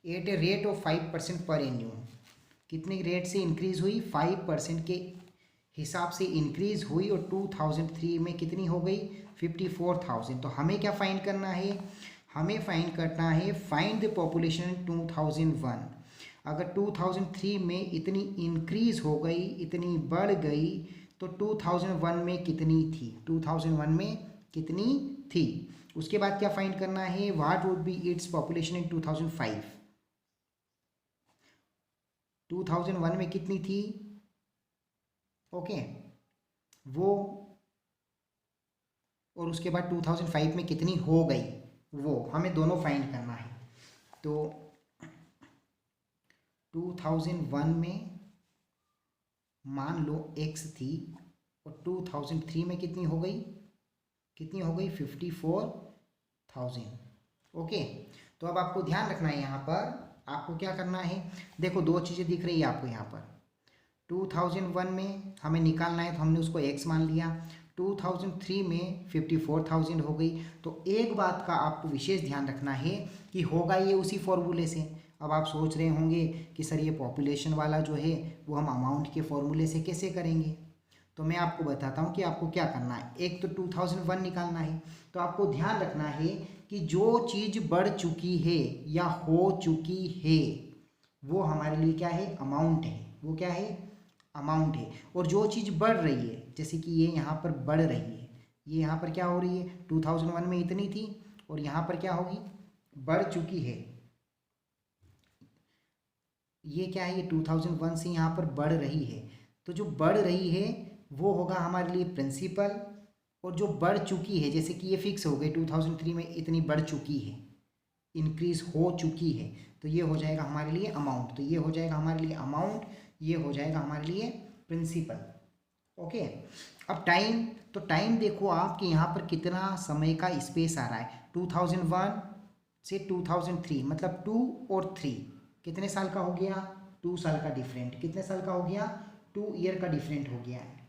एट ए रेट ऑफ 5% पर एन्यूम। कितने रेट से इंक्रीज़ हुई? 5% के हिसाब से इंक्रीज़ हुई, और 2003 में कितनी हो गई? 54,000। तो हमें क्या फाइंड करना है? हमें फाइंड करना है फाइंड द पॉपुलेशन 2001। अगर 2003 में इतनी इंक्रीज़ हो गई, इतनी बढ़ गई, तो 2001 में कितनी थी? 2001 में कितनी थी? उसके बाद क्या फाइंड करना है? What would be its population in 2005। 2001 में कितनी थी? ओके, वो, और उसके बाद 2005 में कितनी हो गई, वो हमें दोनों फाइंड करना है। तो 2001 में मान लो x थी, और 2003 में कितनी हो गई? कितनी हो गई? 54,000। ओके, तो अब आपको ध्यान रखना है, यहाँ पर आपको क्या करना है? देखो, दो चीज़ें दिख रही है आपको यहाँ पर। 2001 में हमें निकालना है, तो हमने उसको x मान लिया। 2003 में 54,000 हो गई। तो एक बात का आपको विशेष ध्यान रखना है कि होगा ये उसी फॉर्मूले से। अब आप सोच रहे होंगे कि सर ये पॉपुलेशन वाला जो है वो हम अमाउंट के फॉर्मूले से कैसे करेंगे? तो मैं आपको बताता हूँ कि आपको क्या करना है। एक तो 2001 निकालना है, तो आपको ध्यान रखना है कि जो चीज़ बढ़ चुकी है या हो चुकी है वो हमारे लिए क्या है? अमाउंट है। वो क्या है? अमाउंट है। और जो चीज़ बढ़ रही है, जैसे कि ये यहाँ पर बढ़ रही है, ये यहाँ पर क्या हो रही है? 2001 में इतनी थी, और यहाँ पर क्या होगी? बढ़ चुकी है। ये क्या है? ये 2001 से यहाँ पर बढ़ रही है। तो जो बढ़ रही है वो होगा हमारे लिए प्रिंसिपल, और जो बढ़ चुकी है, जैसे कि ये फिक्स हो गई 2003 में इतनी बढ़ चुकी है, इंक्रीज हो चुकी है, तो ये हो जाएगा हमारे लिए अमाउंट। तो ये हो जाएगा हमारे लिए अमाउंट, ये हो जाएगा हमारे लिए प्रिंसिपल। ओके, अब टाइम, तो टाइम देखो आपके यहाँ पर कितना समय का स्पेस आ रहा है। 2001 से 2003 मतलब 2 और 3 कितने साल का हो गया? 2 साल का डिफरेंट। कितने साल का हो गया? 2 ईयर का डिफरेंट हो गया है।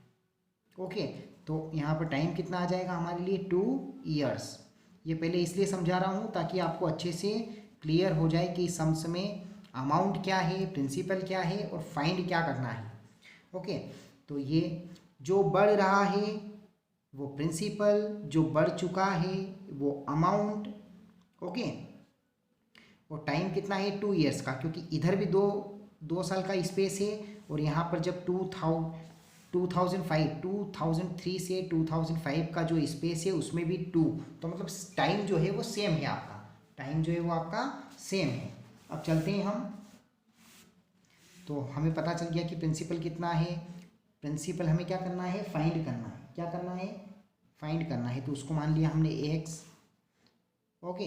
ओके, तो यहाँ पर टाइम कितना आ जाएगा हमारे लिए? 2 ईयर्स। ये पहले इसलिए समझा रहा हूँ ताकि आपको अच्छे से क्लियर हो जाए कि सम्स में अमाउंट क्या है, प्रिंसिपल क्या है, और फाइंड क्या करना है। ओके, तो ये जो बढ़ रहा है वो प्रिंसिपल, जो बढ़ चुका है वो अमाउंट। ओके, और टाइम कितना है? 2 ईयर्स का, क्योंकि इधर भी दो साल का स्पेस है, और यहाँ पर जब 2003 से 2005 का जो स्पेस है उसमें भी 2, तो मतलब टाइम जो है वो सेम है आपका। टाइम जो है वो आपका सेम है। अब चलते हैं हम, तो हमें पता चल गया कि प्रिंसिपल कितना है। प्रिंसिपल हमें क्या करना है? फाइंड करना है। क्या करना है? फाइंड करना है। तो उसको मान लिया हमने x। ओके,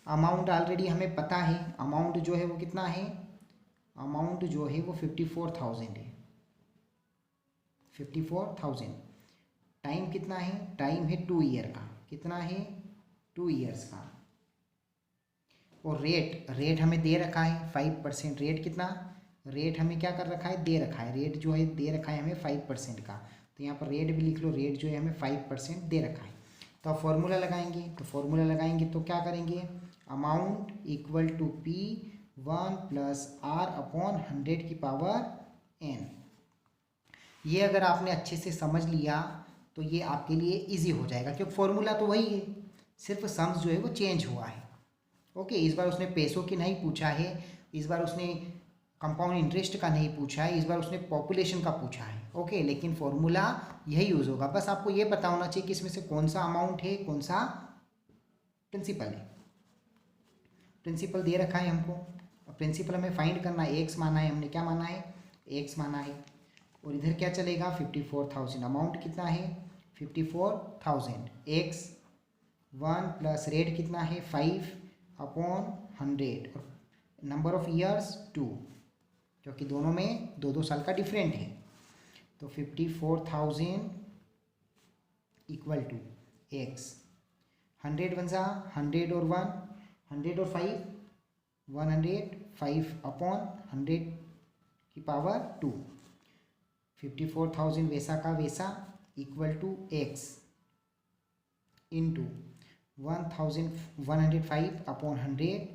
अमाउंट ऑलरेडी हमें पता है। अमाउंट जो है वो कितना है? अमाउंट जो है वो 54,000 है। 54,000। टाइम कितना है? टाइम है 2 ईयर का। कितना है? 2 ईयर्स का। और रेट हमें दे रखा है 5%। रेट कितना? रेट हमें क्या कर रखा है? दे रखा है। रेट जो है दे रखा है हमें 5% का। तो यहाँ पर रेट भी लिख लो। रेट जो है हमें 5% दे रखा है। तो आप फॉर्मूला लगाएंगे, तो फॉर्मूला लगाएंगे तो क्या करेंगे? Amount equal to P1 + R/100⁴ ये अगर आपने अच्छे से समझ लिया तो ये आपके लिए इजी हो जाएगा, क्योंकि फॉर्मूला तो वही है, सिर्फ सम्स जो है वो चेंज हुआ है। ओके, इस बार उसने पैसों की नहीं पूछा है, इस बार उसने कंपाउंड इंटरेस्ट का नहीं पूछा है, इस बार उसने पॉपुलेशन का पूछा है। ओके, लेकिन फॉर्मूला यही यूज़ होगा। बस आपको ये पता होना चाहिए कि इसमें से कौन सा अमाउंट है, कौन सा प्रिंसिपल है। प्रिंसिपल दे रखा है हमको, और प्रिंसिपल हमें फाइंड करना है। एक्स माना है हमने, क्या माना है, एक्स माना है। और इधर क्या चलेगा, 54,000। अमाउंट कितना है, 54,000। एक्स 1 प्लस रेट कितना है, 5/100। और नंबर ऑफ ईयर्स 2, क्योंकि दोनों में 2-2 साल का डिफरेंट है। तो 54,000 इक्वल टू एक्स। 100 वन सा 100 और 1, 100 और 5, 105/100 की पावर 2। 54,000 वैसा का वैसा equal to X into 105/100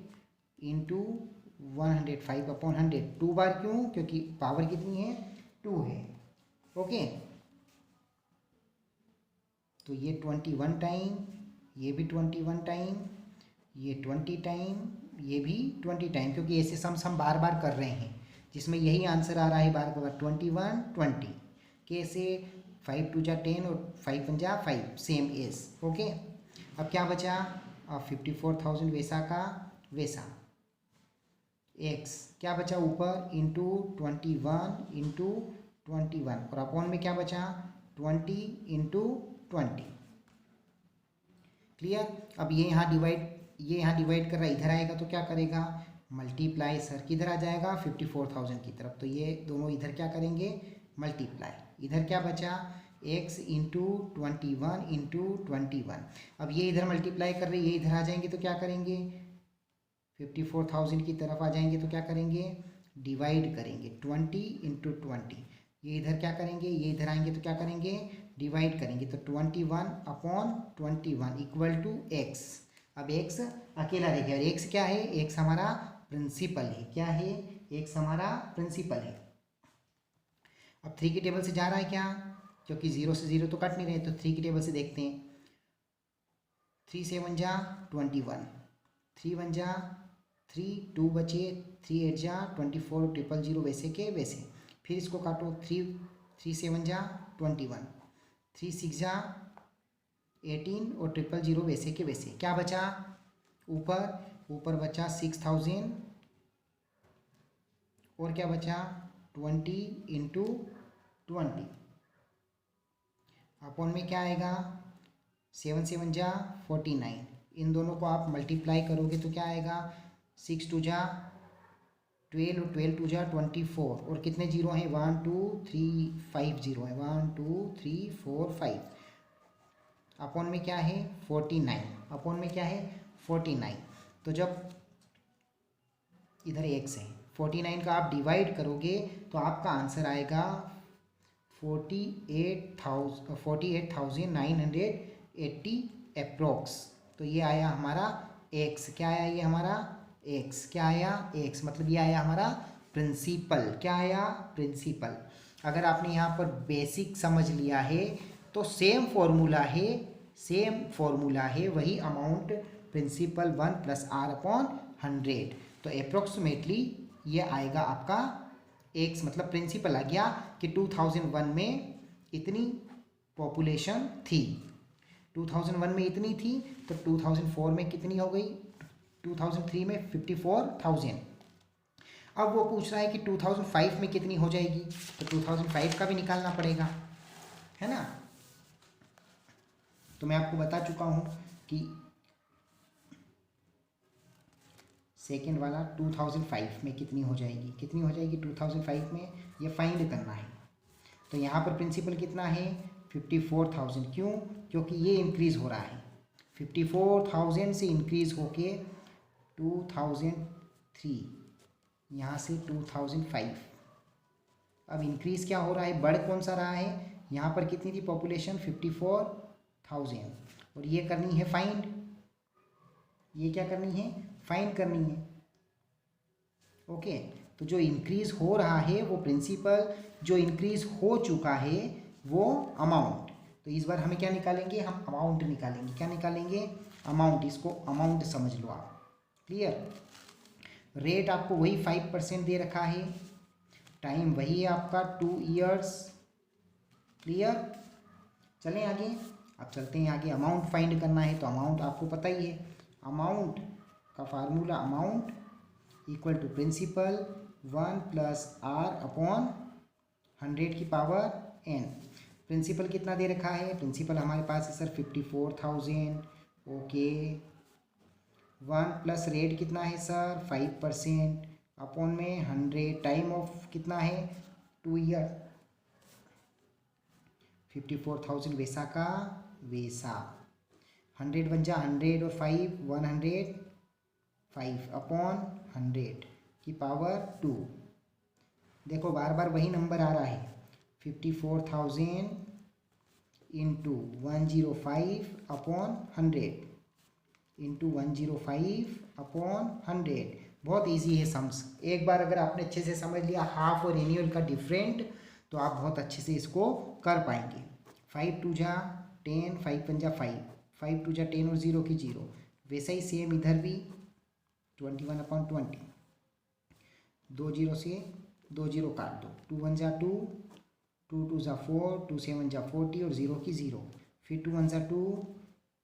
into 105/100। 2 बार क्यों, क्योंकि पावर कितनी है, 2 है। ओके, तो ये 21 टाइम, ये भी 21 टाइम, ये 20 टाइम, ये भी 20 टाइम, क्योंकि ऐसे सम्स हम बार बार कर रहे हैं जिसमें यही आंसर आ रहा है बार बार, 21 20। कैसे, 5 2 जा 10 और 5 1 जा 5, सेम एज। ओके, अब क्या बचा, अब 54,000 वैसा का वैसा, एक्स क्या बचा ऊपर, इंटू 21 इंटू 21, और अपॉन में क्या बचा, 20 इंटू 20। क्लियर। अब ये यहाँ डिवाइड कर रहा है, इधर आएगा तो क्या करेगा, मल्टीप्लाई। सर किधर आ जाएगा, 54,000 की तरफ, तो ये दोनों इधर क्या करेंगे, मल्टीप्लाई। इधर क्या बचा, x इंटू 21 इंटू 21। अब ये इधर मल्टीप्लाई कर रहे, ये इधर आ जाएंगे तो क्या करेंगे, 54,000 की तरफ आ जाएंगे तो क्या करेंगे, डिवाइड करेंगे 20 इंटू 20। ये इधर क्या करेंगे, ये इधर आएंगे तो क्या करेंगे, डिवाइड करेंगे, तो 21/21 इक्वल टू एक्स। अब एक्स अकेला रह गया, और एक्स क्या है, एक्स हमारा प्रिंसिपल है। क्या है, एक्स हमारा प्रिंसिपल है। अब 3 की टेबल से जा रहा है क्या, क्योंकि 0 से 0 तो कट नहीं रहे, तो 3 की टेबल से देखते हैं। 3 7 जा 21, 3 1 जा 3, 2 बचे, 3 8 जा 24, 000 वैसे के वैसे। फिर इसको काटो, 3 7 जा 21, 3 6 जा 18 और 000 वैसे के वैसे। क्या बचा ऊपर बचा 6,000, और क्या बचा 20 इंटू 20। अपॉन में क्या आएगा, 7 7 जा 49। इन दोनों को आप मल्टीप्लाई करोगे तो क्या आएगा, 6 2 जा 12 और 12 2 जा 24, और कितने जीरो हैं, 1 2 3 5 जीरो हैं, 1 2 3 4 5। अपॉन में क्या है 49, अपॉन में क्या है 49। तो जब इधर एक्स है, 49 का आप डिवाइड करोगे तो आपका आंसर आएगा 48,980 अप्रोक्स। तो ये आया हमारा एक्स। क्या आया, ये हमारा एक्स क्या आया, एक्स, मतलब ये आया हमारा प्रिंसिपल। क्या आया, प्रिंसिपल। अगर आपने यहाँ पर बेसिक समझ लिया है तो सेम फॉर्मूला है वही अमाउंट, प्रिंसिपल 1 + r/100। तो अप्रोक्सीमेटली ये आएगा आपका एक्स, मतलब प्रिंसिपल आ गया कि 2001 में इतनी पॉपुलेशन थी, 2001 में इतनी थी, तो 2004 में कितनी हो गई, 2003 में 54,000। अब वो पूछ रहा है कि 2005 में कितनी हो जाएगी, तो 2005 का भी निकालना पड़ेगा, है ना। तो मैं आपको बता चुका हूँ कि सेकेंड वाला 2005 में कितनी हो जाएगी, 2005 में, ये फाइंड करना है। तो यहाँ पर प्रिंसिपल कितना है 54,000। क्यों, क्योंकि ये इंक्रीज़ हो रहा है, 54,000 से इंक्रीज़ होके 2003, यहाँ से 2005। अब इंक्रीज़ क्या हो रहा है, बढ़ कौन सा रहा है, यहाँ पर कितनी थी पॉपुलेशन 54,000, और ये करनी है फाइंड, ये क्या करनी है, फाइंड करनी है। ओके, तो जो इंक्रीज़ हो रहा है वो प्रिंसिपल, जो इंक्रीज़ हो चुका है वो अमाउंट। तो इस बार हमें क्या निकालेंगे, हम अमाउंट निकालेंगे। क्या निकालेंगे, अमाउंट। इसको अमाउंट समझ लो आप। क्लियर। रेट आपको वही 5% दे रखा है, टाइम वही है आपका 2 ईयर्स। क्लियर। चलें आगे, अब चलते हैं आगे। अमाउंट फाइंड करना है, तो अमाउंट आपको पता ही है, अमाउंट का formula amount equal to principal 1 plus R upon 100 की पावर n। प्रिंसिपल कितना दे रखा है, प्रिंसिपल हमारे पास है सर 54,000। ओके, 1 प्लस रेट कितना है सर 5% अपॉन में 100, टाइम ऑफ कितना है 2 ईयर। 54,000 वैसा का वैसा, 100 बन जा 100 और 5 105 अपॉन 100 की पावर 2। देखो बार बार वही नंबर आ रहा है, 54,000 इंटू 105 अपॉन 100 इंटू 105 अपॉन 100। बहुत इजी है सम्स। एक बार अगर आपने अच्छे से समझ लिया हाफ और एनुअल का डिफरेंट, तो आप बहुत अच्छे से इसको कर पाएंगे। 5 2 जा 10, 5 1 जा 5, 5 2 जा 10 और 0 की 0। वैसा ही सेम इधर भी 21 अपॉन 20, 2 0 से 2 0 काट दो, 2 1 जा 2, 2 2 जा 4, 2 7 जा 40 और 0 की 0। फिर 2 1 जा 2,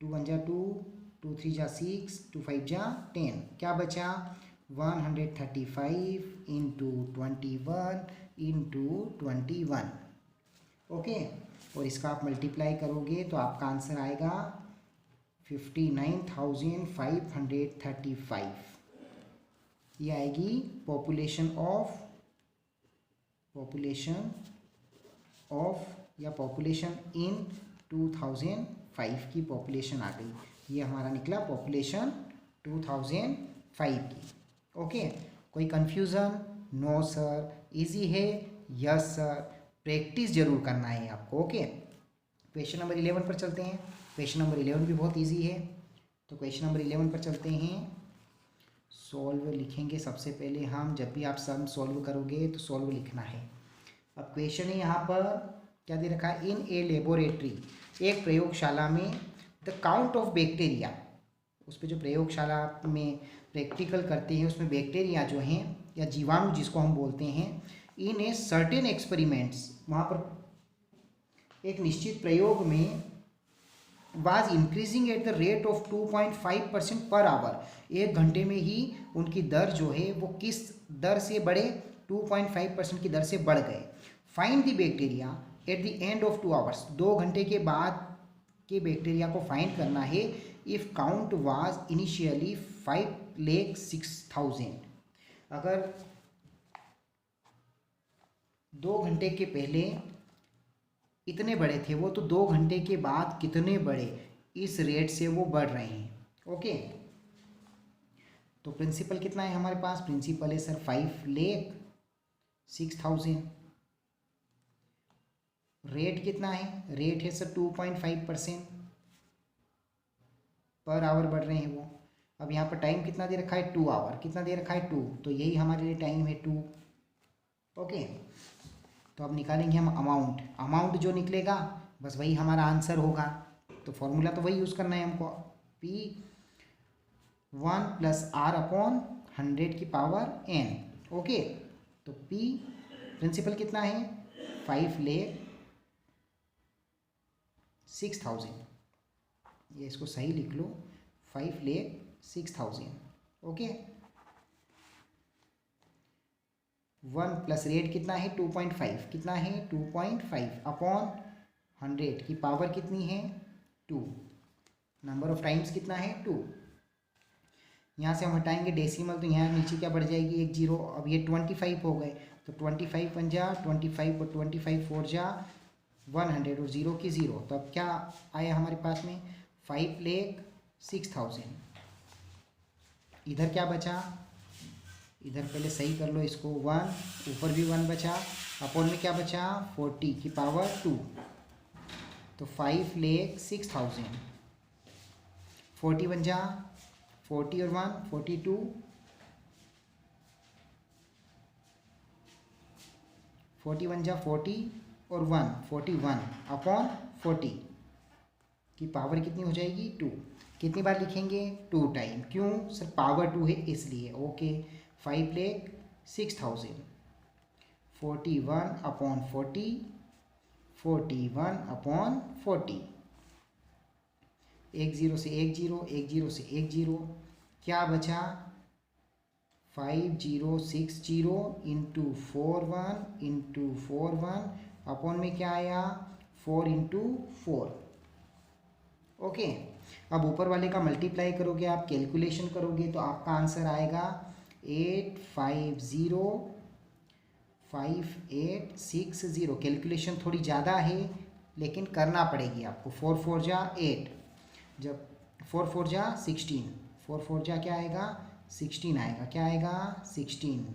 2 1 जा 2, 2 3 जा 6, 2 5 जा 10। क्या बचा 135 इंटू 21 इंटू 21। ओके, और इसका आप मल्टीप्लाई करोगे तो आपका आंसर आएगा 59,535। ये आएगी पॉपुलेशन ऑफ या पॉपुलेशन इन 2005 की पॉपुलेशन आ गई। ये हमारा निकला पॉपुलेशन 2005 की। ओके, कोई कंफ्यूजन? नो सर, इजी है। यस सर, प्रैक्टिस जरूर करना है आपको। ओके, क्वेश्चन नंबर 11 पर चलते हैं। क्वेश्चन नंबर 11 भी बहुत इजी है, तो क्वेश्चन नंबर 11 पर चलते हैं। सॉल्व लिखेंगे सबसे पहले हम। जब भी आप सम सॉल्व करोगे तो सॉल्व लिखना है। अब क्वेश्चन है यहाँ पर क्या दे रखा है, इन ए लेबोरेटरी, एक प्रयोगशाला में द काउंट ऑफ बैक्टीरिया, उस पर जो प्रयोगशाला में प्रैक्टिकल करते हैं उसमें बैक्टीरिया जो हैं या जीवाणु जिसको हम बोलते हैं, इन ए सर्टेन एक्सपेरिमेंट्स, वहाँ पर एक निश्चित प्रयोग में was increasing at the rate of 2.5% per hour. एक घंटे में ही उनकी दर जो है वो किस दर से बढ़े, 2.5% की दर से बढ़ गए। Find the bacteria at the end of 2 hours, 2 घंटे के बाद के बैक्टीरिया को फाइंड करना है। इफ़ काउंट वाज इनिशियली 5,06,000, अगर 2 घंटे के पहले इतने बड़े थे वो, तो 2 घंटे के बाद कितने बड़े, इस रेट से वो बढ़ रहे हैं। ओके, तो प्रिंसिपल कितना है हमारे पास, प्रिंसिपल है सर 5,06,000। रेट कितना है, रेट है सर 2.5% पर आवर बढ़ रहे हैं वो। अब यहाँ पर टाइम कितना दे रखा है 2 आवर, कितना दे रखा है 2, तो यही हमारे लिए टाइम है 2। ओके, तो अब निकालेंगे हम अमाउंट। अमाउंट जो निकलेगा बस वही हमारा आंसर होगा, तो फॉर्मूला तो वही यूज़ करना है हमको, P1 प्लस आर अपॉन 100 की पावर n। ओके, तो P प्रिंसिपल कितना है 5,06,000, ये इसको सही लिख लो 5,06,000। ओके, 1 प्लस रेट कितना है 2.5, कितना है 2.5 अपॉन 100 की पावर कितनी है 2, नंबर ऑफ टाइम्स कितना है 2। यहाँ से हम हटाएंगे डेसिमल, तो यहाँ नीचे क्या बढ़ जाएगी 1 0। अब ये 25 हो गए, तो 25 1 जा 25 और 25 4 जा 100 और 0 की 0। तो अब क्या आया हमारे पास में 5,06,000। इधर क्या बचा, इधर पहले सही कर लो इसको, 1 ऊपर भी 1 बचा, अपॉन में क्या बचा 40 की पावर 2, तो 5,06,000। 40 बन जा 40 और 1 42, 40 बन जा 40 और 1 41 अपॉन 40 की पावर कितनी हो जाएगी 2। कितनी बार लिखेंगे 2 टाइम, क्यों सर पावर 2 है इसलिए। ओके 5 लाख 6000, 41/40, 41/40, एक जीरो से एक जीरो, एक जीरो से एक जीरो, क्या बचा 5060 इंटू 41 अपॉन में क्या आया 4 ओके। अब ऊपर वाले का मल्टीप्लाई करोगे, आप कैलकुलेशन करोगे तो आपका आंसर आएगा 8505860। कैलकुलेशन थोड़ी ज़्यादा है लेकिन करना पड़ेगी आपको। 4 4 जा 8, जब 4 4 जा 16, 4 4 जा क्या आएगा 16 आएगा, क्या आएगा 16।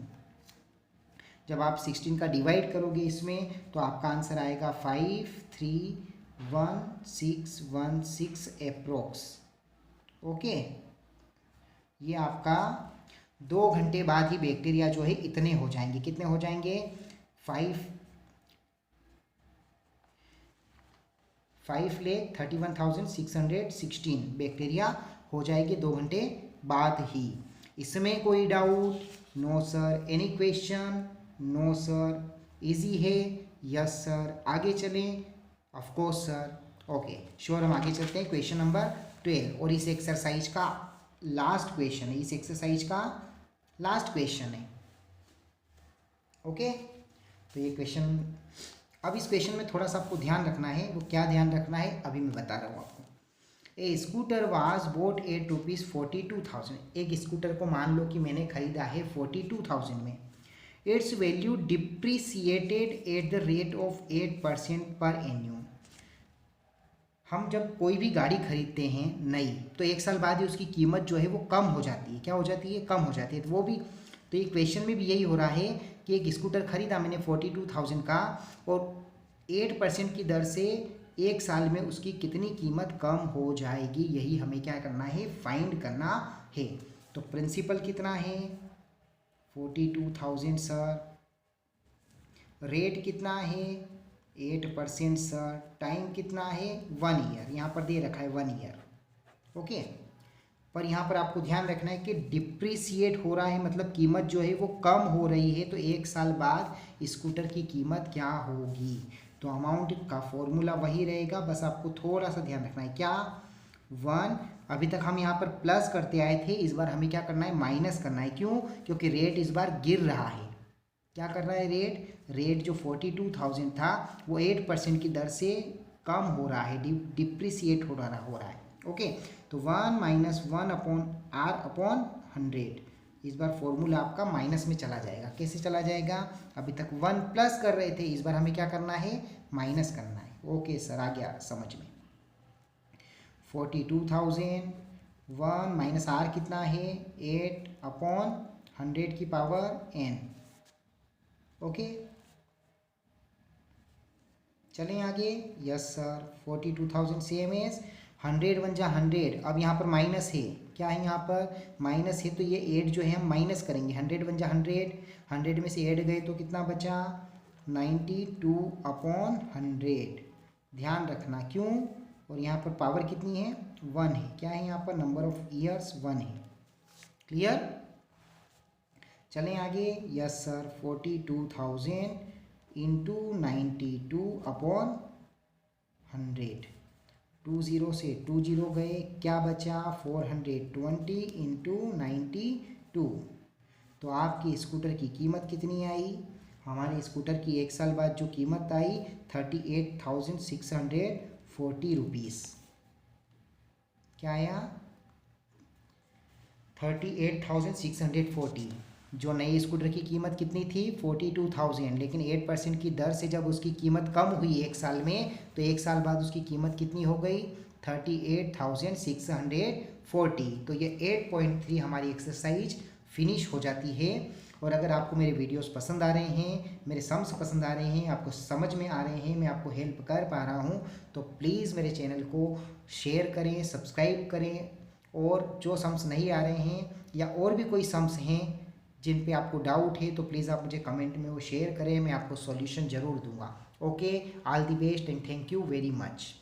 जब आप 16 का डिवाइड करोगे इसमें तो आपका आंसर आएगा 5311616 अप्रोक्स। ओके, ये आपका 2 घंटे बाद ही बैक्टीरिया जो है इतने हो जाएंगे। कितने हो जाएंगे 5,31,616 बैक्टीरिया हो जाएगी 2 घंटे बाद ही। इसमें कोई doubt? No sir. Any question? No sir. Easy है? Yes sir. आगे चलें? Of course sir. Okay sure, हम आगे चलते हैं। क्वेश्चन नंबर 12 और इस एक्सरसाइज का लास्ट क्वेश्चन है, इस एक्सरसाइज का लास्ट क्वेश्चन है। ओके तो ये क्वेश्चन, अब इस क्वेश्चन में थोड़ा सा आपको ध्यान रखना है। वो क्या ध्यान रखना है अभी मैं बता रहा हूँ आपको। A scooter was bought at rupees 42,000। एक स्कूटर को मान लो कि मैंने खरीदा है 42,000 में। It's value depreciated at the rate of 8% पर एन्यूम। हम जब कोई भी गाड़ी खरीदते हैं नई, तो 1 साल बाद ही उसकी कीमत जो है वो कम हो जाती है। क्या हो जाती है? कम हो जाती है। तो वो भी, तो ये क्वेश्चन में भी यही हो रहा है कि एक स्कूटर खरीदा मैंने 42,000 का और 8% की दर से 1 साल में उसकी कितनी कीमत कम हो जाएगी, यही हमें क्या करना है, फाइंड करना है। तो प्रिंसिपल कितना है 42,000 सर, रेट कितना है 8% सर, टाइम कितना है 1 ईयर, यहाँ पर दे रखा है 1 ईयर। ओके, पर यहाँ पर आपको ध्यान रखना है कि डिप्रिसिएट हो रहा है, मतलब कीमत जो है वो कम हो रही है। तो 1 साल बाद स्कूटर की कीमत क्या होगी? तो अमाउंट का फॉर्मूला वही रहेगा, बस आपको थोड़ा सा ध्यान रखना है। क्या 1, अभी तक हम यहाँ पर प्लस करते आए थे, इस बार हमें क्या करना है माइनस करना है। क्यों? क्योंकि रेट इस बार गिर रहा है। क्या कर रहा है रेट जो 42,000 था वो 8% की दर से कम हो रहा है, डिप्रिसिएट हो रहा है। ओके, तो 1 - 1/R/100। इस बार फॉर्मूला आपका माइनस में चला जाएगा। कैसे चला जाएगा? अभी तक 1 प्लस कर रहे थे, इस बार हमें क्या करना है माइनस करना है। ओके सर, आ गया समझ में। 42,000 1 - R कितना है 8/100 की पावर n। ओके चलें आगे। यस सर, 42,000 सेम एज 100 1 जा 100। अब यहाँ पर माइनस है, क्या है यहाँ पर माइनस है, तो ये 8 जो है हम माइनस करेंगे। 100 1 जा 100, 100 में से 8 गए तो कितना बचा 92/100। ध्यान रखना, क्यों? और यहाँ पर पावर कितनी है 1 है। क्या है यहाँ पर नंबर ऑफ ईयर्स 1 है। क्लियर? चलें आगे। Yes sir, 42,000 into 92/100। 2 0 से 2 0 गए, क्या बचा 420 इंटू 92। तो आपकी स्कूटर की कीमत कितनी आई? हमारे स्कूटर की 1 साल बाद जो कीमत आई 38,640 रुपीज़। क्या आया 38,640। जो नई स्कूटर की कीमत कितनी थी 42,000, लेकिन 8% की दर से जब उसकी कीमत कम हुई 1 साल में, तो 1 साल बाद उसकी कीमत कितनी हो गई 38,640। तो ये 8.3 हमारी एक्सरसाइज फिनिश हो जाती है। और अगर आपको मेरे वीडियोस पसंद आ रहे हैं, मेरे सम्स पसंद आ रहे हैं, आपको समझ में आ रहे हैं, मैं आपको हेल्प कर पा रहा हूँ, तो प्लीज़ मेरे चैनल को शेयर करें, सब्सक्राइब करें। और जो सम्स नहीं आ रहे हैं या और भी कोई सम्स हैं जिन पे आपको डाउट है, तो प्लीज़ आप मुझे कमेंट में वो शेयर करें, मैं आपको सॉल्यूशन ज़रूर दूंगा। Okay, all the best and thank you very much.